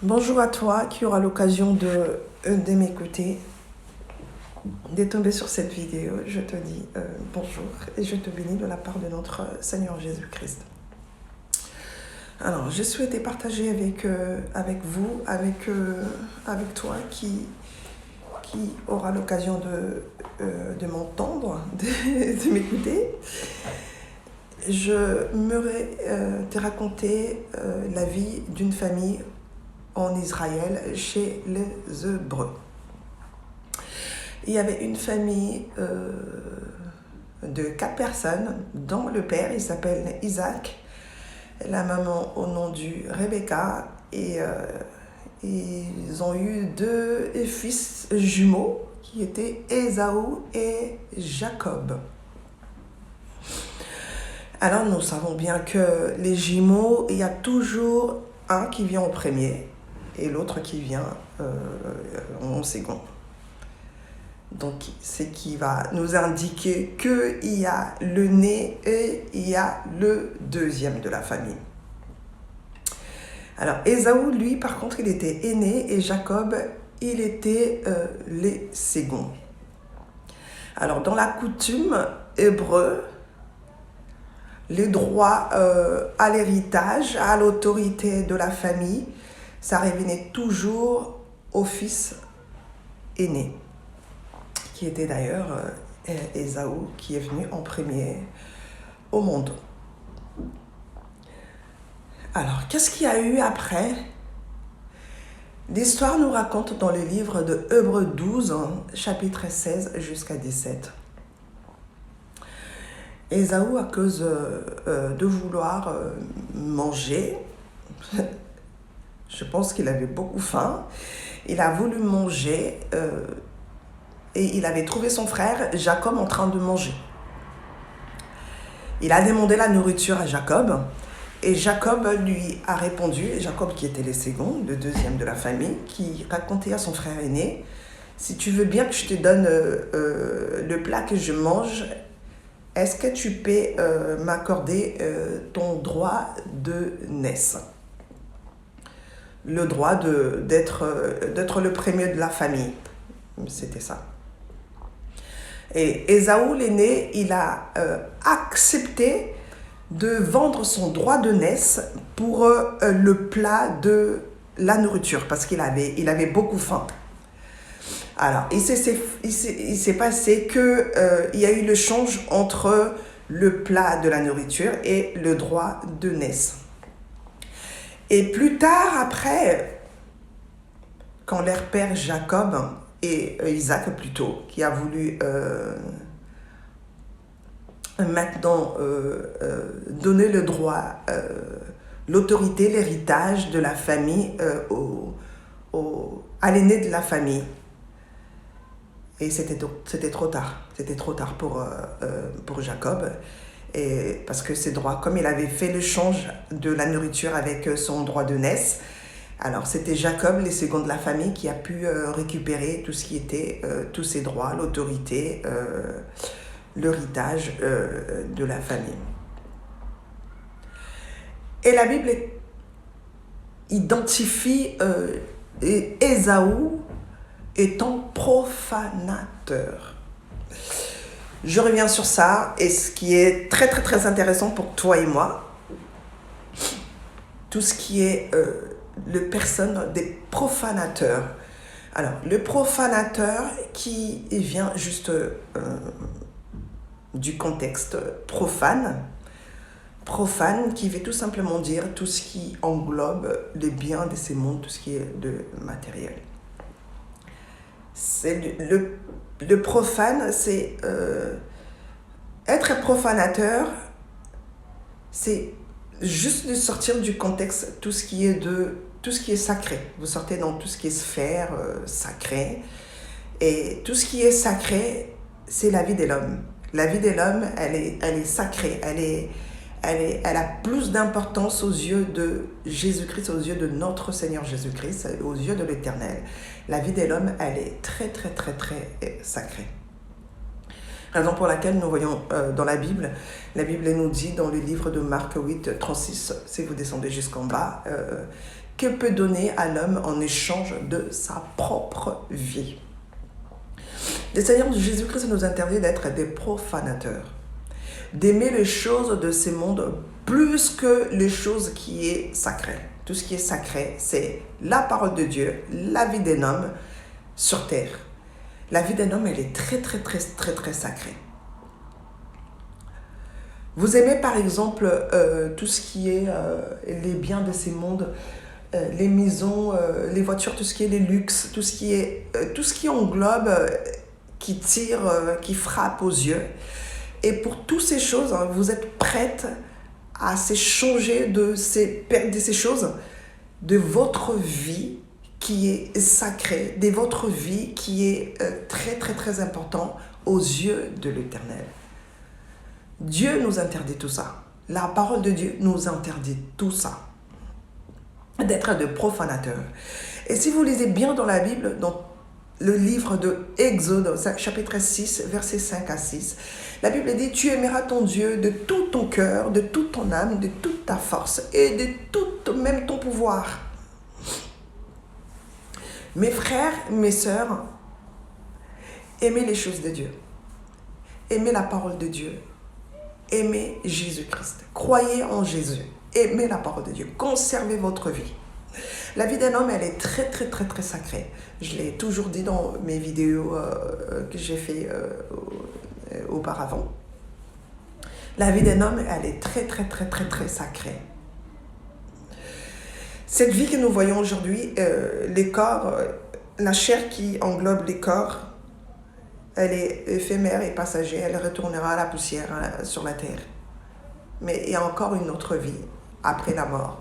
Bonjour à toi qui aura l'occasion de m'écouter, de tomber sur cette vidéo. Je te dis bonjour et je te bénis de la part de notre Seigneur Jésus-Christ. Alors, j'ai souhaité partager avec vous, avec toi qui aura l'occasion de m'entendre, de m'écouter. Je m'aurais te raconter la vie d'une famille en Israël, chez les Hébreux. Il y avait une famille de 4 personnes, dont le père, il s'appelle Isaac, la maman au nom du Rebecca, et ils ont eu 2 fils jumeaux qui étaient Ésaü et Jacob. Alors nous savons bien que les jumeaux, il y a toujours un qui vient en premier et l'autre qui vient en second. Donc, c'est qui va nous indiquer qu'il y a le né et il y a le deuxième de la famille. Alors, Ésaü, lui, par contre, il était aîné et Jacob, il était les seconds. Alors, dans la coutume hébreu, les droits à l'héritage, à l'autorité de la famille, ça revenait toujours au fils aîné, qui était d'ailleurs Ésaü, qui est venu en premier au monde. Alors, qu'est-ce qu'il y a eu après? L'histoire nous raconte dans le livre de Hébreux 12, chapitre 16 jusqu'à 17. Ésaü, à cause de vouloir manger, je pense qu'il avait beaucoup faim, il a voulu manger et il avait trouvé son frère Jacob en train de manger. Il a demandé la nourriture à Jacob et Jacob lui a répondu, Jacob qui était le second, le deuxième de la famille, qui racontait à son frère aîné, si tu veux bien que je te donne le plat que je mange, est-ce que tu peux m'accorder ton droit de naissance? Le droit d'être le premier de la famille. C'était ça. Et Ésaü, l'aîné, il a accepté de vendre son droit de naissance pour le plat de la nourriture, parce qu'il avait beaucoup faim. Alors, il s'est passé qu'il y a eu le change entre le plat de la nourriture et le droit de naissance. Et plus tard, après, quand leur père Jacob et Isaac plutôt, qui a voulu maintenant donner le droit, l'autorité, l'héritage de la famille à l'aîné de la famille. Et c'était trop tard. C'était trop tard pour Jacob. Et parce que ses droits, comme il avait fait le change de la nourriture avec son droit de naissance, alors c'était Jacob, les seconds de la famille, qui a pu récupérer tout ce qui était, tous ses droits, l'autorité, l'héritage de la famille. Et la Bible identifie Ésaü étant profanateur. Je reviens sur ça, et ce qui est très très très intéressant pour toi et moi, tout ce qui est le personne des profanateurs. Alors, le profanateur qui vient juste du contexte profane qui veut tout simplement dire tout ce qui englobe les biens de ces mondes, tout ce qui est de matériel. C'est le profane, c'est être profanateur, c'est juste de sortir du contexte tout ce qui est sacré. Vous sortez dans tout ce qui est sphère sacrée, et tout ce qui est sacré, c'est la vie de l'homme. La vie de l'homme, elle est sacrée, elle a plus d'importance aux yeux de Jésus-Christ, aux yeux de notre Seigneur Jésus-Christ, aux yeux de l'Éternel. La vie de l'homme, elle est très, très, très, très sacrée. Raison pour laquelle nous voyons dans la Bible nous dit dans le livre de Marc 8, 36, si vous descendez jusqu'en bas, que peut donner à l'homme en échange de sa propre vie. Le Seigneur Jésus-Christ nous interdit d'être des profanateurs, d'aimer les choses de ces mondes plus que les choses qui est sacrées. Tout ce qui est sacré, c'est la parole de Dieu, la vie d'un homme sur terre. La vie d'un homme, elle est très, très, très, très, très sacrée. Vous aimez par exemple tout ce qui est les biens de ces mondes, les maisons, les voitures, tout ce qui est les luxes, tout ce qui englobe, qui tire, qui frappe aux yeux. Et pour toutes ces choses, hein, vous êtes prête à s'échanger de ces choses, de votre vie qui est sacrée, de votre vie qui est très, très, très important aux yeux de l'Éternel. Dieu nous interdit tout ça. La parole de Dieu nous interdit tout ça. D'être de profanateurs. Et si vous lisez bien dans la Bible, dans le livre de Exode, chapitre 6, versets 5 à 6, la Bible dit « Tu aimeras ton Dieu de tout ton cœur, de toute ton âme, de toute ta force et de tout même ton pouvoir. » Mes frères, mes sœurs, aimez les choses de Dieu. Aimez la parole de Dieu. Aimez Jésus-Christ. Croyez en Jésus. Aimez la parole de Dieu. Conservez votre vie. La vie d'un homme, elle est très, très, très, très sacrée. Je l'ai toujours dit dans mes vidéos que j'ai fait auparavant. La vie d'un homme, elle est très, très, très, très, très sacrée. Cette vie que nous voyons aujourd'hui, les corps, la chair qui englobe les corps, elle est éphémère et passagère, elle retournera à la poussière sur la terre. Mais il y a encore une autre vie après la mort.